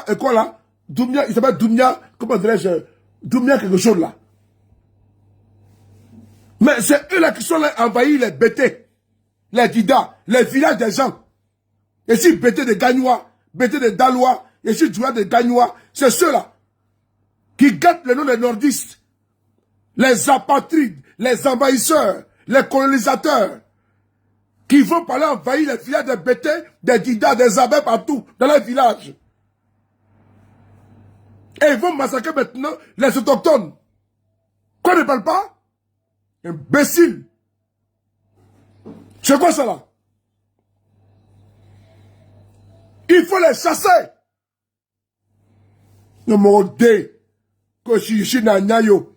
et quoi là? Doumia, il s'appelle Doumia, comment dirais-je? Doumia quelque chose là. Mais c'est eux là qui sont là envahis les bêtés. Les Dida, les villages des gens. Et si bêtés de Gagnois, bêtés de Dalois, et si joueurs de Gagnois, c'est ceux-là qui gâtent le nom des nordistes. Les apatrides, les envahisseurs, les colonisateurs, qui vont par là envahir les villages des bêtés, des Dida, des abeilles partout, dans les villages. Et ils vont massacrer maintenant les autochtones. Quoi ne parle pas? Imbécile. C'est quoi ça là? Il faut les chasser. Numéro 2. Que je suis dans Nayo.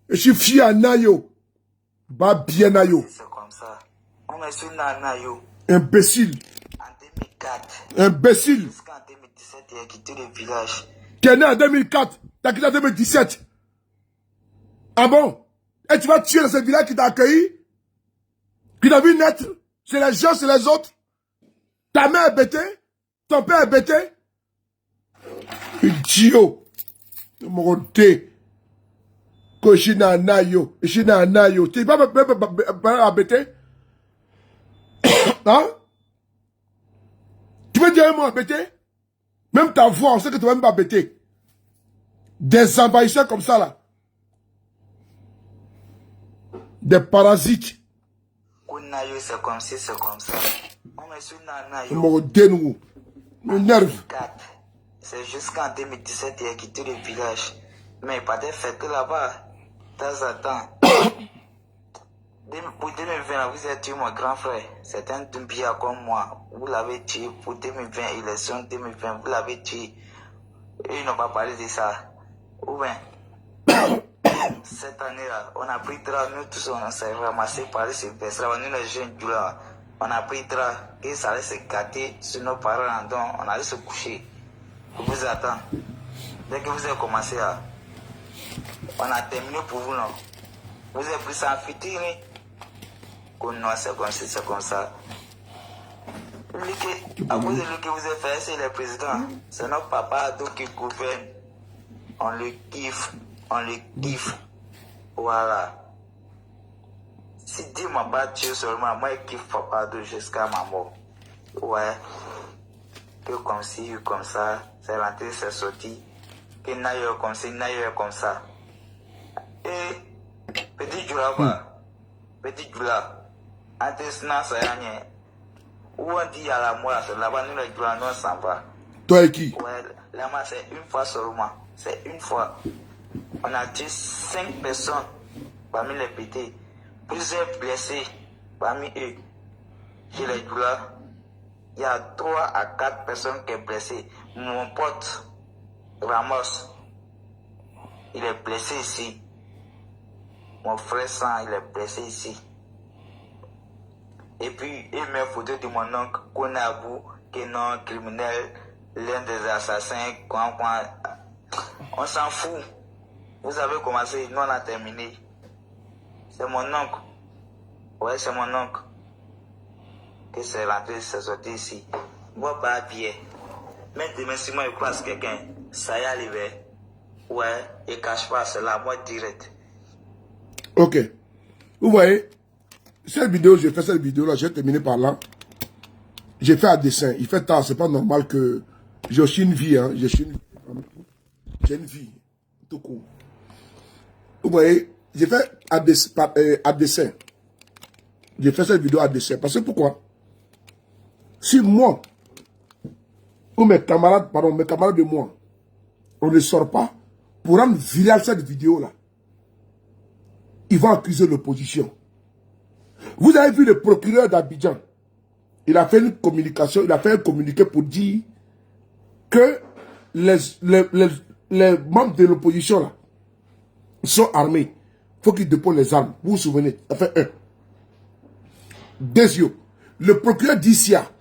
Je suis fier à Nayo. Bah bien Nayo. C'est comme ça. On est sur Nayo. Imbécile. En 2004. Imbécile. Jusqu'en 2017, il a quitté le village. Tu es né en 2004. Tu as quitté en 2017. Ah bon? Et tu vas tuer dans ce village qui t'a accueilli? Qui t'a vu naître? C'est les gens, c'est les autres. Ta mère est bêtée? Ton père est bêté? Idiot. Numéro 2. Que je suis dans Nayo. Je suis dans Nayo. Tu vas me bêter? Hein? Tu veux dire un mot embêté? Même ta voix, on sait que tu vas même pas bêter. Des envahisseurs comme ça là. Des parasites. Nayo, c'est comme ci, c'est comme ça. On est sur Nayo. Numéro 2 nous. Me nerve. C'est jusqu'en 2017 il a quitté le village. Mais il partait faire que là-bas. De temps en temps. Pour 2020, vous avez tué mon grand frère. C'est un Doumbia comme moi. Vous l'avez tué pour 2020, élection 2020. Vous l'avez tué. Et ils n'ont pas parlé de ça. Ou bien, cette année-là, on a pris drap. Nous tous, on s'est ramassé par ces personnes. Nous, les jeunes, là, on a pris drap. Et ça allait se gâter sur nos parents. Donc, on allait se coucher. Pour vous attendre. Dès que vous avez commencé à. On a terminé pour vous, non? Vous avez pris ça en futur, non, c'est comme ça. À cause de lui que vous avez fait, c'est le président. C'est notre papa Ado qui gouverne. On le kiffe. On le kiffe. Voilà. Si Dieu m'a pas tué seulement, moi je kiffe papa Ado jusqu'à ma mort. Ouais. Que comme ci, comme ça, c'est rentré, c'est sorti. Que n'aille comme ci, n'aille comme ça. Et petit Djoula, petit Djoula, antes-na ça y est. Où on dit à la mort, c'est là-bas, nous les Djoula, nous on s'en va. Toi et qui? Ouais, là-bas, c'est une fois seulement. C'est une fois. On a tué 5 personnes parmi les petits. Plusieurs blessés parmi eux. Chez les Djoula, il y a 3 à 4 personnes qui sont blessées. Mon pote, Ramos, il est blessé ici. Mon frère Sang, il est blessé ici. Et puis, il met photo de mon oncle, Konabou, qui est non criminel, l'un des assassins, on s'en fout. Vous avez commencé, nous on a terminé. C'est mon oncle. Ouais, c'est mon oncle. Que c'est rentré, c'est sorti ici. Moi, pas bien. Maintenant, si moi je croise quelqu'un, ça y est arrivé. Ouais, il cache pas cela, moi direct. Ok. Vous voyez, cette vidéo, j'ai fait cette vidéo-là, j'ai terminé par là. J'ai fait un dessin. Il fait tard, c'est pas normal que... J'ai aussi une vie, hein. J'ai une vie. Tout court. Vous voyez, j'ai fait un dessin. J'ai fait cette vidéo à dessin. Parce que pourquoi? Si moi, ou mes camarades de moi, on ne sort pas pour rendre viral cette vidéo-là, ils vont accuser l'opposition. Vous avez vu le procureur d'Abidjan, il a fait une communication, il a fait un communiqué pour dire que les membres de l'opposition là sont armés. Il faut qu'ils déposent les armes. Vous vous souvenez? Ça fait un. Deuxième, le procureur d'Issia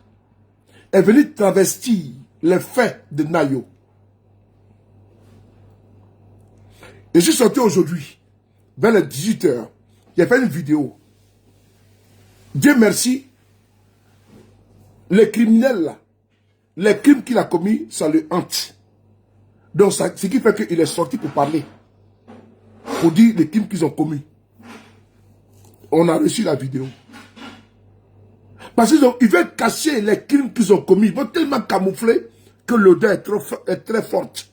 est venu travestir les faits de Nayo. Et je suis sorti aujourd'hui, vers les 18h, j'ai fait une vidéo. Dieu merci, les criminels là, les crimes qu'il a commis, ça le hante. Donc, ce qui fait qu'il est sorti pour parler. Pour dire les crimes qu'ils ont commis. On a reçu la vidéo. Parce qu'ils veulent cacher les crimes qu'ils ont commis. Ils vont tellement camoufler que l'odeur est très forte.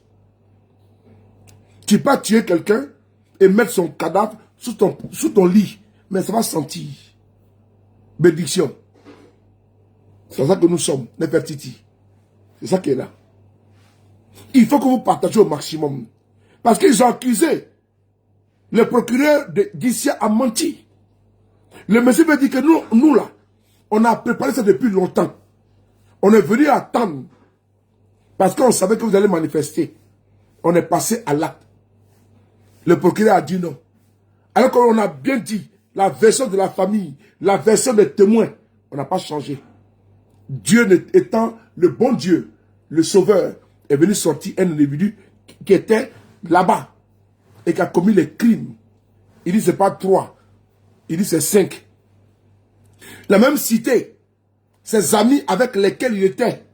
Tu peux pas tuer quelqu'un et mettre son cadavre sous ton lit. Mais ça va sentir. Bénédiction. C'est ça que nous sommes, Nefertiti. C'est ça qui est là. Il faut que vous partagez au maximum. Parce qu'ils ont accusé. Le procureur d'Issia a menti. Le monsieur veut dire que nous là, on a préparé ça depuis longtemps. On est venu attendre. Parce qu'on savait que vous allez manifester. On est passé à l'acte. Le procureur a dit non. Alors qu'on a bien dit, la version de la famille, la version des témoins, on n'a pas changé. Dieu étant le bon Dieu, le sauveur, est venu sortir un individu qui était là-bas et qui a commis les crimes. Il dit c'est pas 3, il dit c'est 5. La même cité, ses amis avec lesquels il était,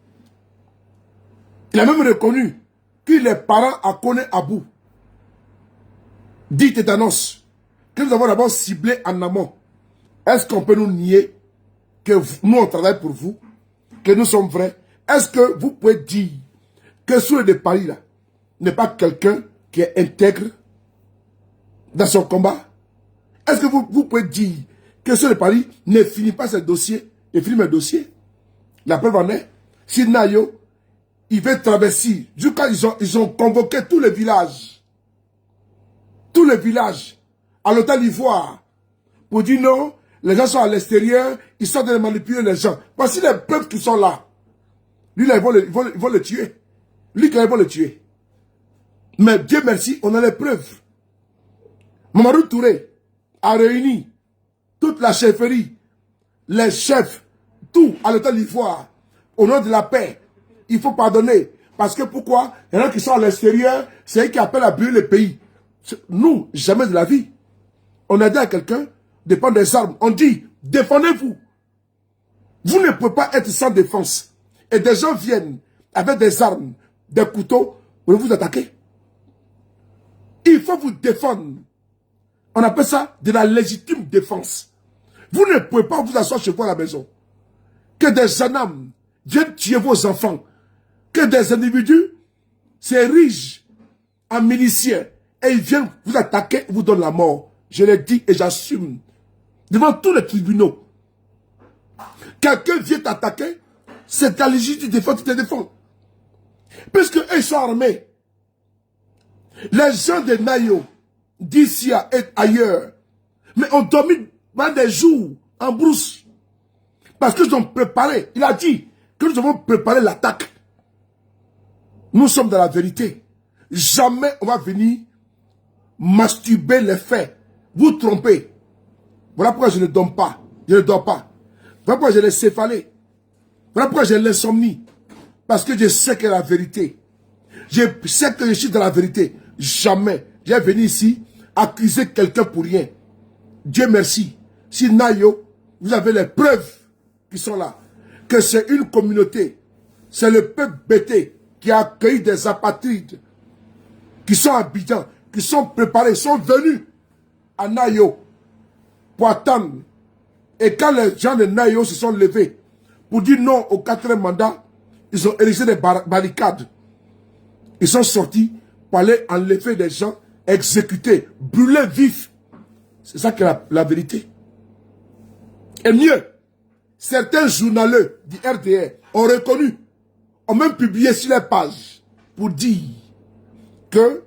il a même reconnu que les parents à Kone Abou, dit tétanos, que nous avons d'abord ciblé en amont. Est-ce qu'on peut nous nier que nous on travaille pour vous, que nous sommes vrais? Est-ce que vous pouvez dire que Soulé de Paris là n'est pas quelqu'un qui est intègre dans son combat? Est-ce que vous pouvez dire que Soulé de Paris ne finit pas ses dossiers et finit mes dossiers? La preuve en est, si Nayo, il veut traverser, jusqu'à ils ont convoqué tous les villages à l'hôtel d'Ivoire pour dire non, les gens sont à l'extérieur, ils sont en train de manipuler les gens. Voici les peuples qui sont là. Lui là, ils vont le tuer. Lui là, ils vont le tuer. Mais Dieu merci, on a les preuves. Mamadou Touré a réuni toute la chefferie, les chefs, tout à l'hôtel d'Ivoire, au nom de la paix. Il faut pardonner. Parce que pourquoi? Il y en a qui sont à l'extérieur, c'est eux qui appellent à brûler le pays. Nous, jamais de la vie. On a dit à quelqu'un de prendre des armes. On dit, défendez-vous. Vous ne pouvez pas être sans défense. Et des gens viennent avec des armes, des couteaux, pour vous attaquer. Il faut vous défendre. On appelle ça de la légitime défense. Vous ne pouvez pas vous asseoir chez vous à la maison. Que des gendarmes viennent tuer vos enfants. Que des individus s'érigent en miliciens et ils viennent vous attaquer, vous donnent la mort. Je l'ai dit et j'assume. Devant tous les tribunaux. Quelqu'un vient t'attaquer, c'est ta légitime défense qui te défend. Puisque eux sont armés. Les gens de Nayo, d'ici et ailleurs, mais ont dormi pendant des jours en brousse. Parce qu'ils ont préparé, il a dit que nous avons préparé l'attaque. Nous sommes dans la vérité. Jamais on va venir masturber les faits. Vous trompez. Voilà pourquoi je ne dors pas. Je ne dors pas. Voilà pourquoi j'ai les céphalées. Voilà pourquoi j'ai l'insomnie. Parce que je sais que la vérité. Je sais que je suis dans la vérité. Jamais. J'ai venu ici accuser quelqu'un pour rien. Dieu merci. Si Nayo, vous avez les preuves qui sont là. Que c'est une communauté. C'est le peuple bêté qui a accueilli des apatrides. Qui sont habitants. Qui sont préparés. Sont venus à Nayo. Pour attendre. Et quand les gens de Nayo se sont levés pour dire non au 4e mandat, ils ont érigé des barricades. Ils sont sortis pour aller enlever des gens, exécuter, brûler vifs. C'est ça qui est la vérité. Et mieux, certains journaleux du RDR ont reconnu, ont même publié sur les pages pour dire que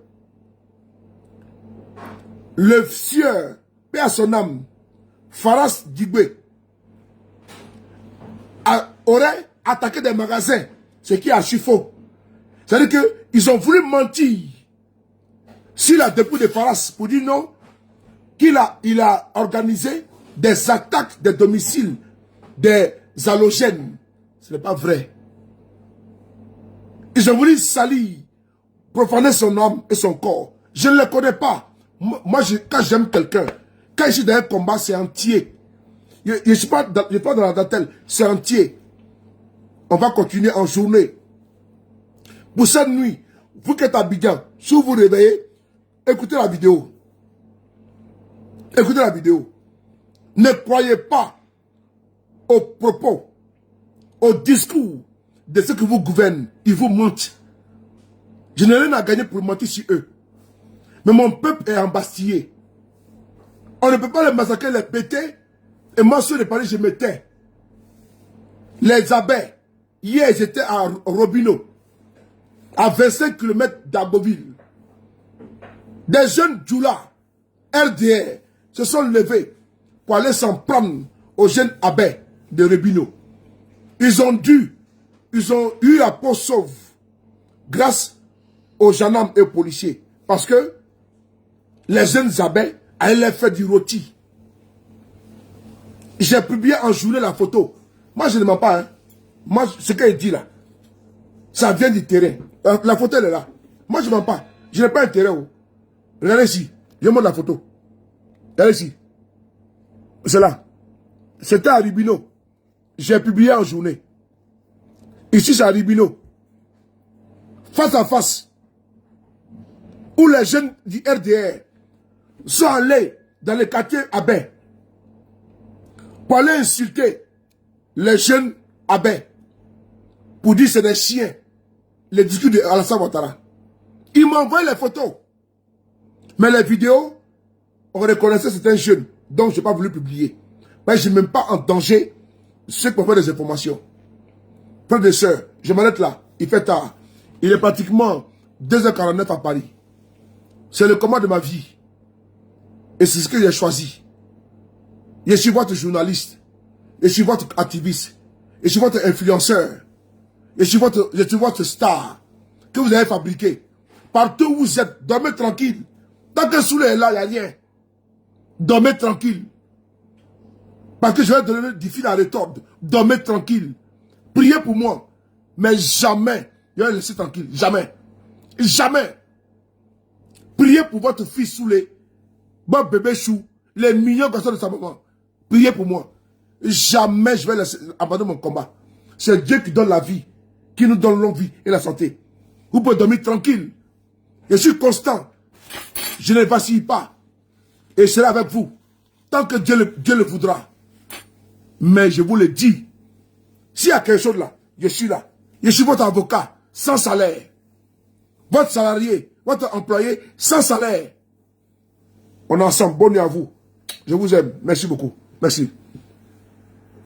le sieur, paix à son âme, Faras Dibé, aurait attaqué des magasins, ce qui est archi faux. C'est-à-dire qu'ils ont voulu mentir sur la dépouille de Faras pour dire non, il a organisé des attaques des domiciles, des halogènes. Ce n'est pas vrai. Ils ont voulu salir, profaner son âme et son corps. Je ne les connais pas. Moi, quand j'aime quelqu'un, quand je suis dans un combat, c'est entier. Je ne suis pas dans la dentelle, c'est entier. On va continuer en journée. Pour cette nuit, vous qui êtes à Abidjan, si vous vous réveillez, écoutez la vidéo. Écoutez la vidéo. Ne croyez pas aux propos, au discours de ceux qui vous gouvernent. Ils vous mentent. Je n'ai rien à gagner pour mentir sur eux. Mais mon peuple est embastillé. On ne peut pas les massacrer, les péter. Et moi, sur les palais, je me tais. Les abeilles. Hier, j'étais à Robineau. À 25 km d'Agboville. Des jeunes Djoula, RDR, se sont levés pour aller s'en prendre aux jeunes abeilles de Robineau. Ils ont eu la peau sauve grâce aux gendarmes et aux policiers. Parce que les jeunes abeilles allaient faire du rôti. J'ai publié en journée la photo. Moi, je ne mens pas. Hein. Moi, ce qu'il dit là, ça vient du terrain. La photo, elle est là. Moi, je ne mens pas. Je n'ai pas un terrain. Oh. Regardez ici. Je montre la photo. Regardez ici. C'est là. C'était à Ribino. J'ai publié en journée. Ici, c'est à Ribino. Face à face. Où les jeunes du RDR sont allés dans les quartiers abeilles pour aller insulter les jeunes abeilles pour dire que c'est des chiens. Les discours de Alassane Ouattara. Ils m'ont envoyé les photos. Mais les vidéos, on reconnaissait certains jeunes dont je n'ai pas voulu publier. Mais je ne mets même pas en danger ceux qui m'ont fait des informations. Frères et sœurs, je m'arrête là. Il fait tard. Il est pratiquement 2h49 à Paris. C'est le combat de ma vie. Et c'est ce que j'ai choisi. Je suis votre journaliste. Je suis votre activiste. Je suis votre influenceur. Je suis votre star que vous avez fabriqué. Partout où vous êtes, dormez tranquille. Tant que Soulé est là, il n'y a rien. Dormez tranquille. Parce que je vais donner du fil à retordre. Dormez tranquille. Priez pour moi. Mais jamais, je vais laisser tranquille. Jamais. Jamais. Priez pour votre fils Soulé. Bon bébé Chou. Les millions de personnes de sa maman. Priez pour moi. Jamais je vais abandonner mon combat. C'est Dieu qui donne la vie, qui nous donne longue vie et la santé. Vous pouvez dormir tranquille. Je suis constant. Je ne vacille pas. Et je serai avec vous. Tant que Dieu le voudra. Mais je vous le dis. S'il y a quelque chose là, je suis là. Je suis votre avocat, sans salaire. Votre salarié, votre employé, sans salaire. On est ensemble. Bonne nuit à vous. Je vous aime. Merci beaucoup. Merci.